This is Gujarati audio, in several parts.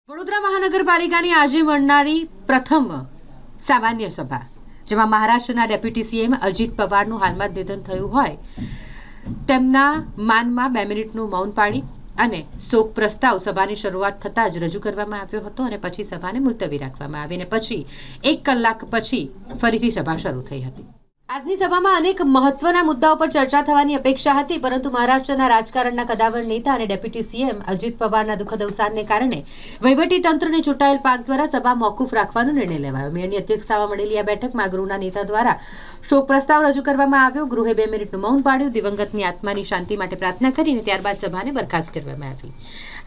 વડોદરા મહાનગરપાલિકાની આજે મળનારી પ્રથમ સામાન્ય સભા, જેમાં મહારાષ્ટ્રના ડેપ્યુટી સીએમ અજીત પવારનું હાલમાં જ નિધન થયું હોય તેમના માનમાં 2 મિનિટનું મૌન પાળી અને શોક પ્રસ્તાવ સભાની શરૂઆત થતાં જ રજૂ કરવામાં આવ્યો હતો અને પછી સભાને મુલતવી રાખવામાં આવી અને પછી 1 કલાક પછી ફરીથી સભા શરૂ થઈ હતી। આજની સભામાં અનેક મહત્વના મુદ્દાઓ પર ચર્ચા થવાની અપેક્ષા હતી, પરંતુ મહારાષ્ટ્રના રાજકારણના કદાવર નેતા અને ડેપ્યુટી સીએમ અજીત પવારના દુઃખદ અવસાનને કારણે વહીવટીતંત્રને ચૂંટાયેલ પાંખ દ્વારા સભા મોકૂફ રાખવાનો નિર્ણય લેવાયો। મેયરની અધ્યક્ષતામાં મળેલી આ બેઠકમાં ગૃહના નેતા દ્વારા શોક પ્રસ્તાવ રજૂ કરવામાં આવ્યો। ગૃહે 2 મિનિટનું મૌન પાડ્યું, દિવંગતની આત્માની શાંતિ માટે પ્રાર્થના કરીને ત્યારબાદ સભાને બરખાસ્ત કરવામાં આવી।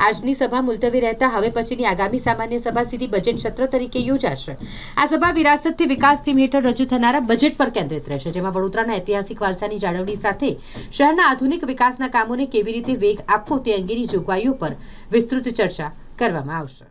આજની સભા મુલતવી રહેતા હવે પછીની આગામી સામાન્ય સભા સીધી બજેટ સત્ર તરીકે યોજાશે। આ સભા વિરાસતથી વિકાસ થીમ હેઠળ રજૂ થનારા બજેટ પર કેન્દ્રિત રહેશે, જેમાં વડોદરાના ઐતિહાસિક વારસાની જાળવણી સાથે શહેરના આધુનિક વિકાસના કામોને કેવી રીતે વેગ આપવો તે અંગેની જોગવાઈઓ પર વિસ્તૃત ચર્ચા કરવામાં આવશે।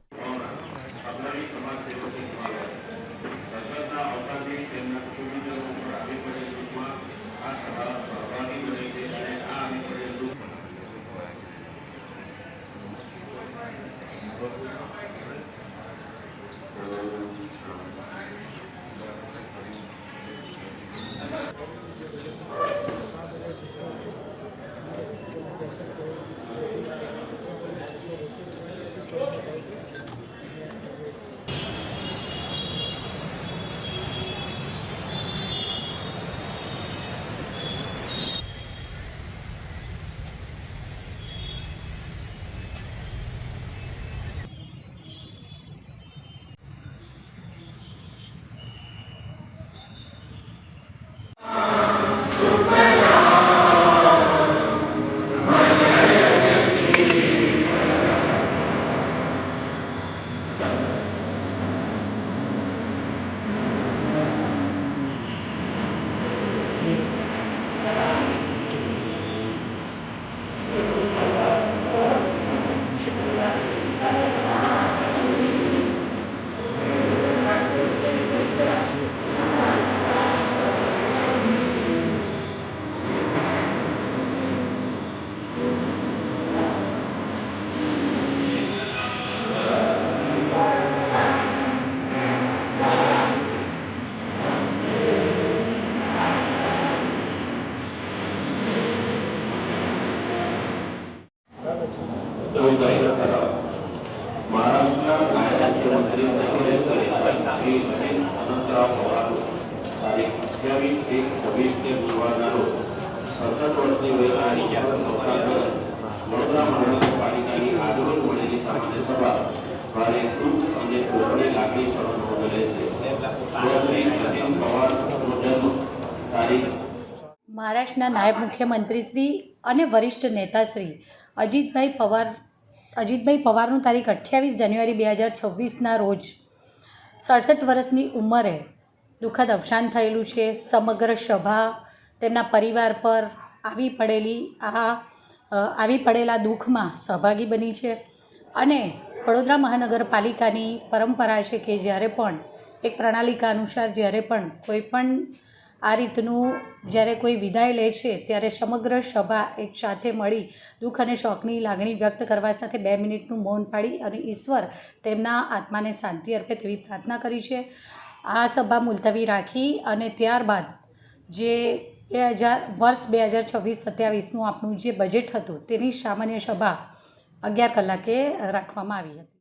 महाराष्ट्र मुख्यमंत्री श्री अनंतराव पवार तारीख 28/1/26 રોજ 67 વર્ષની વયની વડોદરા મહાનગરપાલિકાની આજરોજ મળેલી સામાન્ય સભા ભારે દુઃખ અને શોકની લાગણી અનુભવે છે। શ્રી અજીત પવારનો જન્મ તારીખ મહારાષ્ટ્રના નાયબ મુખ્યમંત્રી શ્રી અને વરિષ્ઠ નેતા શ્રી અજીતભાઈ પવારનું તારીખ 28 જાન્યુઆરી 2026ના રોજ 67 વર્ષની ઉંમરે દુઃખદ અવસાન થયેલું છે। સમગ્ર સભા તેમના પરિવાર પર આવી પડેલા દુઃખમાં સહભાગી બની છે અને વડોદરા મહાનગરપાલિકાની પરંપરા છે કે જ્યારે પણ એક પ્રણાલિકા અનુસાર જ્યારે પણ કોઈ પણ આ રીતનું જ્યારે કોઈ વિદાય લે છે ત્યારે સમગ્ર સભા એક સાથે મળી દુઃખ અને શોકની લાગણી વ્યક્ત કરવા સાથે 2 મિનિટનું મૌન પાડી અને ઈશ્વર તેમના આત્માને શાંતિ અર્પે તેવી પ્રાર્થના કરી છે। આ સભા મુલતવી રાખી અને ત્યારબાદ જે વર્ષ 2026-27નું આપણું જે બજેટ હતું તેની સામાન્ય સભા 11 કલાકે રાખવામાં આવી હતી।